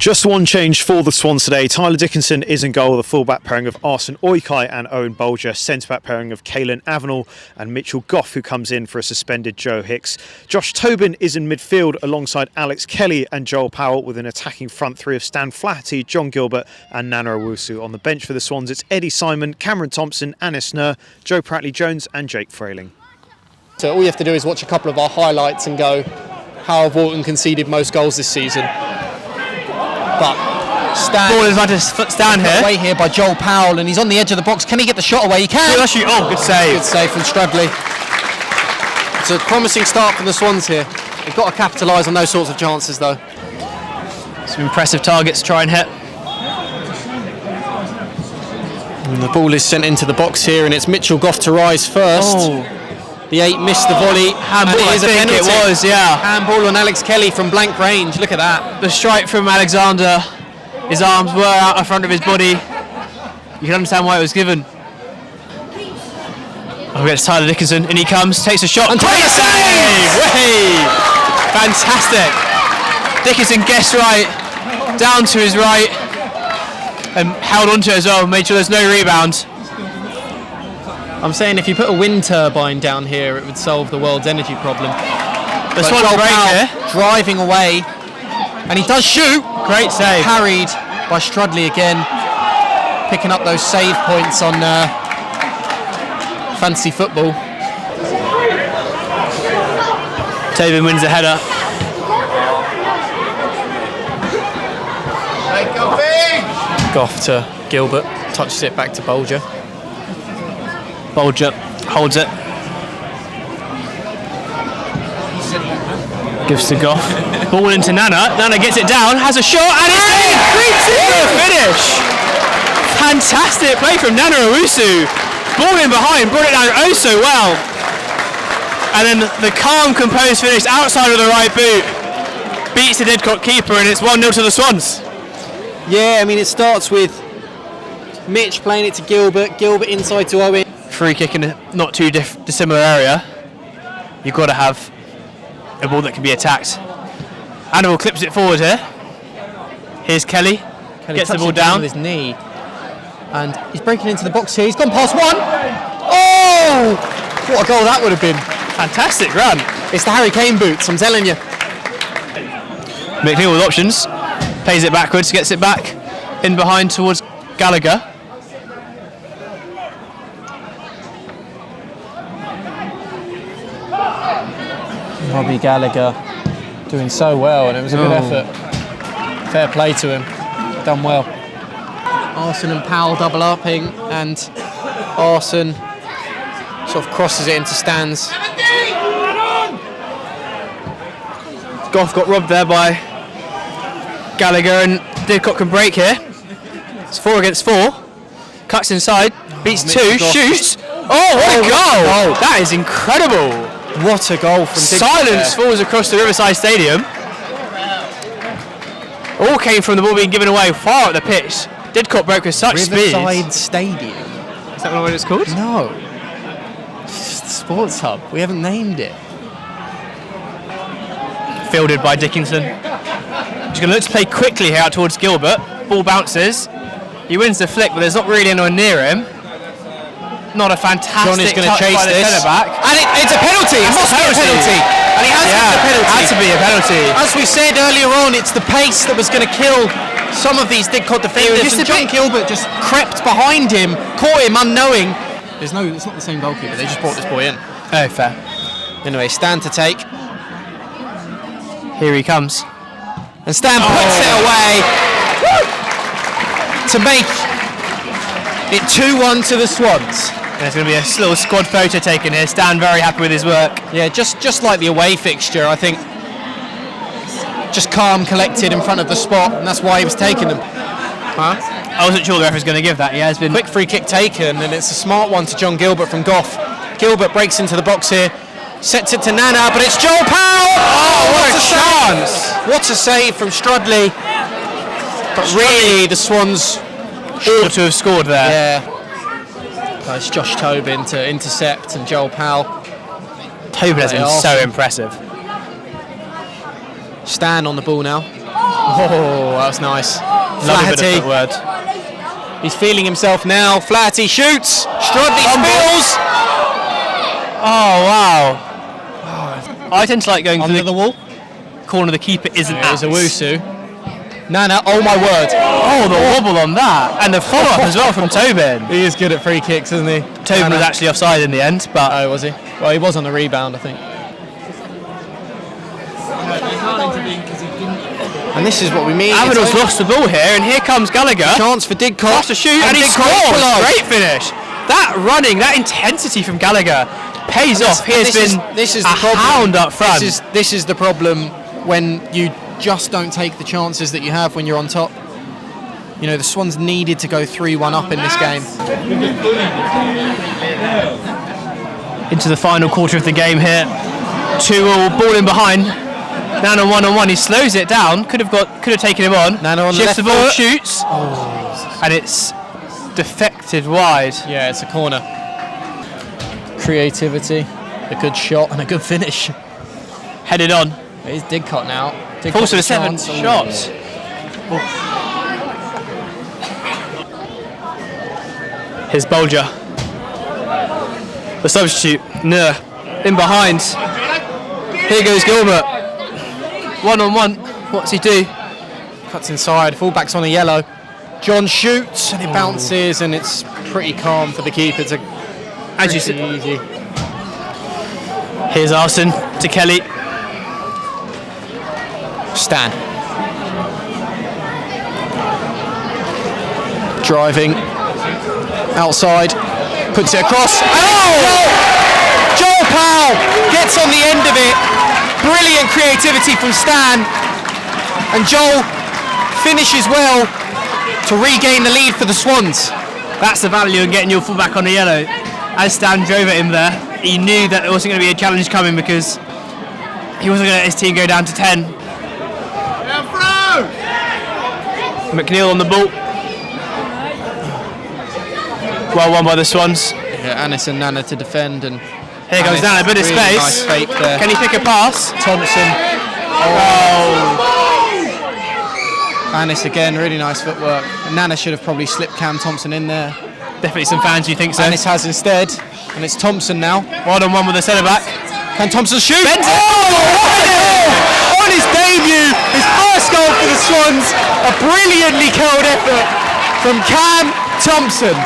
Just one change for the Swans today. Tyler Dickinson is in goal, the full-back pairing of Arsene Oikei and Owen Bolger, centre-back pairing of Caelan Avenel and Mitchell Goff, who comes in for a suspended Joe Hicks. Josh Tobin is in midfield alongside Alex Kelly and Joel Powell, with an attacking front three of Stan Flaherty, John Gilbert and Nana Owusu. On the bench for the Swans, it's Eddie Simon, Cameron Thompson, Anis Nur, Joe Pratley-Jones and Jake Frayling. So all you have to do is watch a couple of our highlights and go, how have Walton conceded most goals this season? But ball is about to stand here. Away here by Joel Powell, and he's on the edge of the box. Can he get the shot away? He can. Oh, good save. Good save from Strudley. It's a promising start from the Swans here. They've got to capitalise on those sorts of chances, though. Some impressive targets to try and hit. And the ball is sent into the box here, and it's Mitchell Goff to rise first. Oh. The 8 missed the volley. Handball, I think it was, yeah. Handball on Alex Kelly from blank range. Look at that. The strike from Alexander. His arms were out in front of his body. You can understand why it was given. Oh, it's Tyler Dickinson, and he comes, takes a shot. And great save! Way! Fantastic. Dickinson guessed right, down to his right, and held onto it as well, made sure there's no rebound. I'm saying if you put a wind turbine down here, it would solve the world's energy problem. This one's great here. Driving away, and he does shoot. Great save. Parried by Strudley again, picking up those save points on fantasy football. Tobin wins the header. Goff to Gilbert, touches it back to Bolger. Bolger holds it. Gives to Goff. Ball into Nana. Nana gets it down, has a shot, and it's in! 3-2 finish! Fantastic play from Nana Owusu. Ball in behind, brought it down oh so well. And then the calm, composed finish outside of the right boot. Beats the Didcot keeper, and it's 1-0 to the Swans. Yeah, I mean, it starts with Mitch playing it to Gilbert, Gilbert inside to Owen. Free kick in a not too dissimilar area. You've got to have a ball that can be attacked. Hannibal clips it forward here. Here's Kelly gets the ball down with his knee, and he's breaking into the box here. He's gone past one. Oh, what a goal that would have been! Fantastic run. It's the Harry Kane boots, I'm telling you. McNeil with options, plays it backwards, gets it back in behind towards Gallagher. Robbie Gallagher doing so well, and it was a good effort. Fair play to him, done well. Arsene and Powell double upping, and Arsene sort of crosses it into Stan's. Goff got robbed there by Gallagher, and Didcot can break here. It's 4 against 4. Cuts inside, beats 2, shoots. Oh, what a goal! That is incredible. What a goal from Didcot. Silence falls across the Riverside Stadium. All came from the ball being given away far up the pitch. Didcot broke with such speed. Riverside Stadium. Is that what it's called? No. It's just the Sports Hub. We haven't named it. Fielded by Dickinson. He's going to look to play quickly here out towards Gilbert. Ball bounces. He wins the flick, but there's not really anyone near him. Not a fantastic going to chase by the this. centre-back. And it's a penalty. It must be a penalty. And he has a penalty. Had to be a penalty. As we said earlier on, it's the pace that was going to kill some of these Didcot defenders. And John Gilbert just crept behind him, caught him unknowing. It's not the same goalkeeper. They just brought this boy in. Oh, fair. Anyway, Stan to take. Here he comes. And Stan puts it away to make it 2-1 to the Swans. There's going to be a little squad photo taken here. Stan very happy with his work. Yeah, just like the away fixture, I think. Just calm, collected in front of the spot, and that's why he was taking them. Huh? I wasn't sure the ref was going to give that. Yeah, it's been quick free kick taken, and it's a smart one to John Gilbert from Goff. Gilbert breaks into the box here, sets it to Nana, but it's Joel Powell! Oh, what a chance! What a save from Strudley. But really, the Swans ought to have scored there. Yeah. It's Josh Tobin to intercept, and Joel Powell. Tobin has been so impressive. Stan on the ball now. Oh, that was nice. Love a bit of footwork. He's feeling himself now. Flaherty shoots. Strudley spills. Oh, wow. I tend to like going Under for the wall. corner the keeper isn't It was at. Owusu. Nana, oh my word. Oh, the wobble on that. And the follow-up as well from Tobin. He is good at free kicks, isn't he? Tobin was actually offside in the end, but... Oh, was he? Well, he was on the rebound, I think. And this is what we mean. Amador's lost the ball here, and here comes Gallagher. Chance for Didcot. Tries to shoot, and he Didcot scores. equalised. Great finish. That running, that intensity from Gallagher pays off. He has been this is a the problem. hound up front. This is the problem when you just don't take the chances that you have when you're on top. You know, the Swans needed to go 3-1 up in this game. Into the final quarter of the game here. 2-all, ball in behind. Nana 1-on-1, he slows it down. Could have taken him on. Nana on the shifts left the ball, foot. shoots, and it's deflected wide. Yeah, it's a corner. Creativity, a good shot and a good finish. Headed on. It is Didcot now. Didcot Also the with a seventh chance. shot. Here's Bolger. The substitute, Nur, in behind. Here goes Gilbert. 1-on-1. What's he do? Cuts inside, fullback's on a yellow. John shoots and it bounces and it's pretty calm for the keeper to As you pretty said, easy. here's Arson to Kelly. Stan. Driving. Outside. Puts it across. Oh! Joel Powell gets on the end of it. Brilliant creativity from Stan. And Joel finishes well to regain the lead for the Swans. That's the value in getting your fullback on the yellow. As Stan drove at him there, he knew that there wasn't going to be a challenge coming because he wasn't going to let his team go down to 10. McNeil on the ball. Well won by the Swans. Yeah, Anis and Nana to defend, and Here goes Nana, a bit of really space. Nice fake there. Can he pick a pass? Thompson. Oh. Anis again, really nice footwork. And Nana should have probably slipped Cam Thompson in there. Definitely some fans you think so. Anis has instead, and it's Thompson now. 1-on-1 with the centre back. Can Thompson shoot? Bends it. Oh! On his debut, his first goal for the Swans. A brilliantly curled effort from Cam Thompson.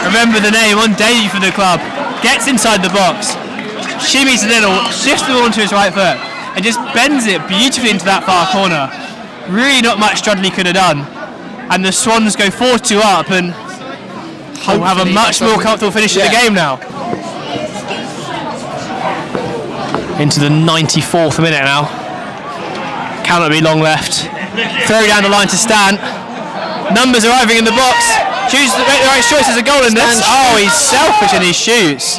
Remember the name, on debut for the club. Gets inside the box, shimmies a little, shifts the ball onto his right foot, and just bends it beautifully into that far corner. Really not much Strudley could have done. And the Swans go 4-2 up and will have a much more comfortable finish to the game now. Into the 94th minute now. Cannot be long left. Throw down the line to Stan. Numbers arriving in the box. Chooses to make the right choice as a goal in this. Oh, he's selfish and he shoots.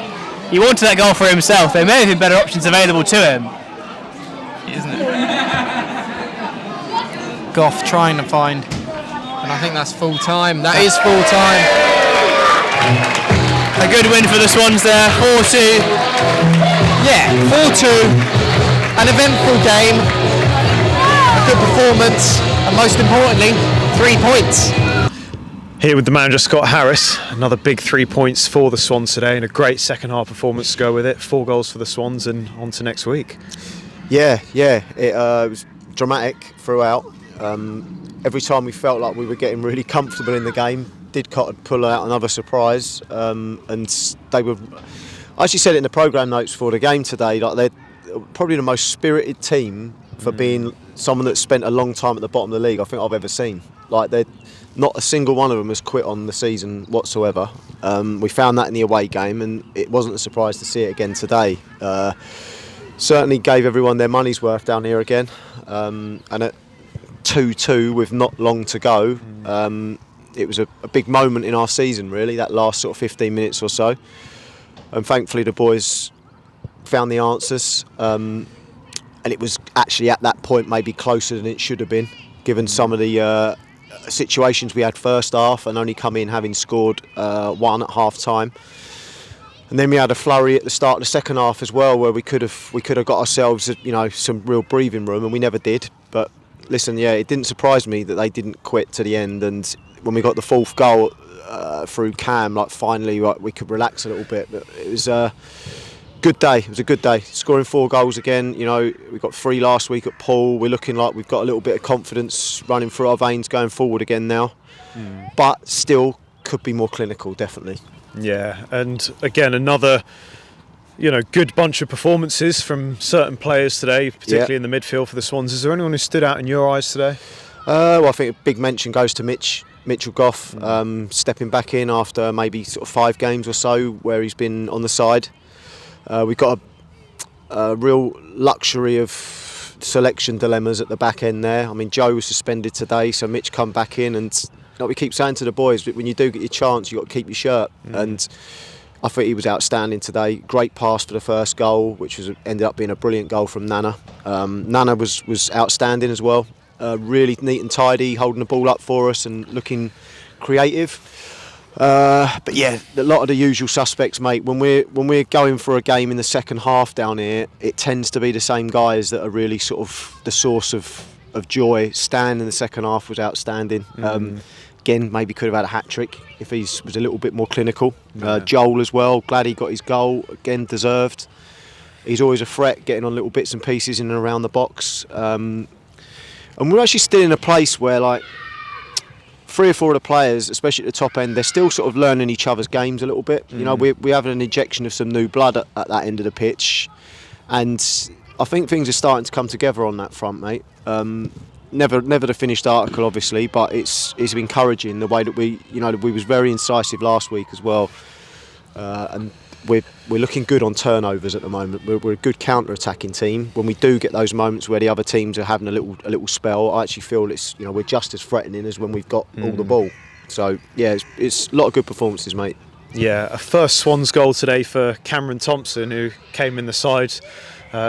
He wanted that goal for himself. There may have been better options available to him. Isn't it? Goff trying to find, and I think that's full time. That is full time. A good win for the Swans there, 4-2. Yeah, 4-2. An eventful game. A good performance, and most importantly, 3 points. Here with the manager Scott Harris, another big 3 points for the Swans today and a great second half performance to go with it. 4 goals for the Swans and on to next week. Yeah, it was dramatic throughout. Every time we felt like we were getting really comfortable in the game, Didcot would pull out another surprise, and they were. I actually said it in the programme notes for the game today. Like they're probably the most spirited team for being someone that's spent a long time at the bottom of the league I think I've ever seen. Like they're not a single one of them has quit on the season whatsoever. We found that in the away game, and it wasn't a surprise to see it again today. Certainly gave everyone their money's worth down here again, and at 2-2 with not long to go, it was a big moment in our season really, that last sort of 15 minutes or so, and thankfully the boys found the answers, and it was actually at that point maybe closer than it should have been given some of the situations we had first half and only come in having scored 1 at half time. And then we had a flurry at the start of the second half as well, where we could have got ourselves, some real breathing room, and we never did. But listen, it didn't surprise me that they didn't quit to the end. And when we got the fourth goal through Cam, finally, we could relax a little bit. But it was a good day. It was a good day. Scoring 4 goals again. We got 3 last week at Poole. We're looking like we've got a little bit of confidence running through our veins going forward again now. But still could be more clinical, definitely. Yeah, and again, another good bunch of performances from certain players today, particularly in the midfield for the Swans. Is there anyone who stood out in your eyes today? Well, I think a big mention goes to Mitchell Goff, stepping back in after maybe sort of 5 games or so where he's been on the side. We've got a real luxury of selection dilemmas at the back end there. I mean, Joe was suspended today, so Mitch come back in, and like we keep saying to the boys, when you do get your chance, you've got to keep your shirt. And I think he was outstanding today. Great pass for the first goal, which ended up being a brilliant goal from Nana. Nana was outstanding as well. Really neat and tidy, holding the ball up for us and looking creative. But yeah, a lot of the usual suspects, mate. When we're going for a game in the second half down here, it tends to be the same guys that are really sort of the source of joy. Stan in the second half was outstanding. Again, maybe could have had a hat-trick if he was a little bit more clinical. Joel as well, glad he got his goal, again deserved. He's always a threat, getting on little bits and pieces in and around the box. And we're actually still in a place where 3 or 4 of the players, especially at the top end, they're still sort of learning each other's games a little bit. We have an injection of some new blood at that end of the pitch. And I think things are starting to come together on that front, mate. Never the finished article, obviously, but it's encouraging the way that we was very incisive last week as well, and we're looking good on turnovers at the moment. We're a good counter-attacking team. When we do get those moments where the other teams are having a little spell, I actually feel we're just as threatening as when we've got all the ball. So yeah, it's a lot of good performances, mate. Yeah, a first Swans goal today for Cameron Thompson, who came in the side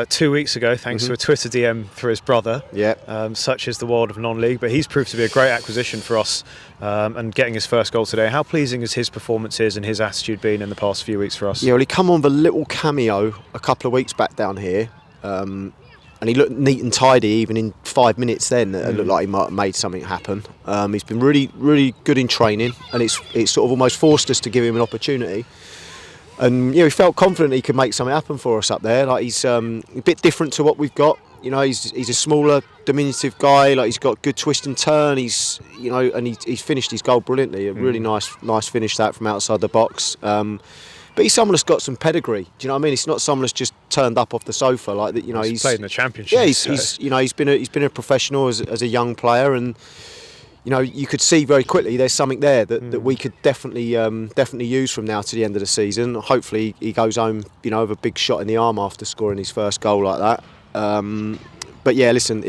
2 weeks ago thanks to a Twitter DM through his brother. Such is the world of non-league, but he's proved to be a great acquisition for us, and getting his first goal today. How pleasing has his performances and his attitude been in the past few weeks for us? Yeah, well, he come on with a little cameo a couple of weeks back down here, and he looked neat and tidy even in 5 minutes then. It looked like he might have made something happen. He's been really, really good in training, and it's sort of almost forced us to give him an opportunity. And he felt confident he could make something happen for us up there. He's a bit different to what we've got. He's a smaller, diminutive guy. He's got good twist and turn. He's finished his goal brilliantly. A really nice finish that from outside the box. But he's someone that's got some pedigree. Do you know what I mean? It's not someone that's just turned up off the sofa like that. He's played in the Championship. Yeah, he's been a professional as a young player, and you could see very quickly there's something there that we could definitely use from now to the end of the season. Hopefully he goes home, with a big shot in the arm after scoring his first goal like that. But yeah, listen,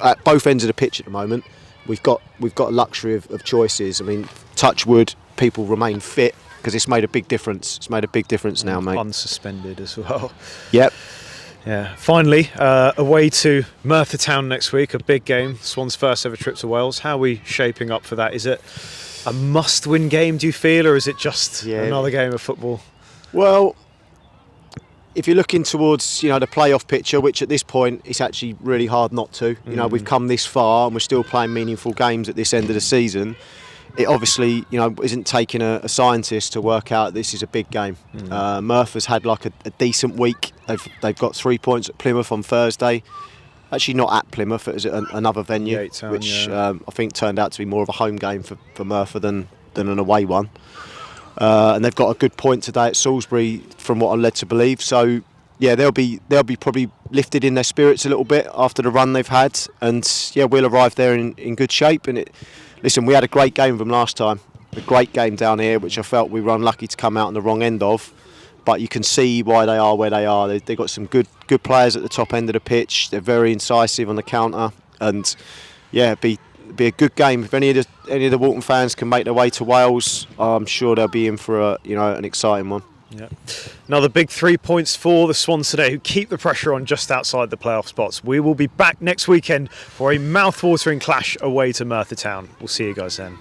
at both ends of the pitch at the moment, we've got a luxury of choices. I mean, touch wood, people remain fit because it's made a big difference. It's made a big difference now, mate. Unsuspended as well. Yep. Yeah. Finally, away to Merthyr Town next week, a big game. Swans' first ever trip to Wales. How are we shaping up for that? Is it a must-win game, do you feel, or is it just another game of football? Well, if you're looking towards the playoff picture, which at this point it's actually really hard not to. We've come this far and we're still playing meaningful games at this end of the season. It obviously isn't taking a scientist to work out this is a big game. Merthyr's had a decent week. They've got 3 points at Plymouth on Thursday. Actually not at Plymouth, it was at another venue, which I think turned out to be more of a home game for Merthyr than an away one. And they've got a good point today at Salisbury, from what I'm led to believe. So yeah, they'll be probably lifted in their spirits a little bit after the run they've had, and yeah, we'll arrive there in good shape. And listen, we had a great game with them last time, a great game down here, which I felt we were unlucky to come out on the wrong end of. But you can see why they are where they are. They've got some good players at the top end of the pitch. They're very incisive on the counter, and yeah, be a good game. If any of the Walton fans can make their way to Wales, I'm sure they'll be in for an exciting one. Yeah. Another big 3 points for the Swans today, who keep the pressure on just outside the playoff spots. We will be back next weekend for a mouth-watering clash away to Merthyr Town. We'll see you guys then.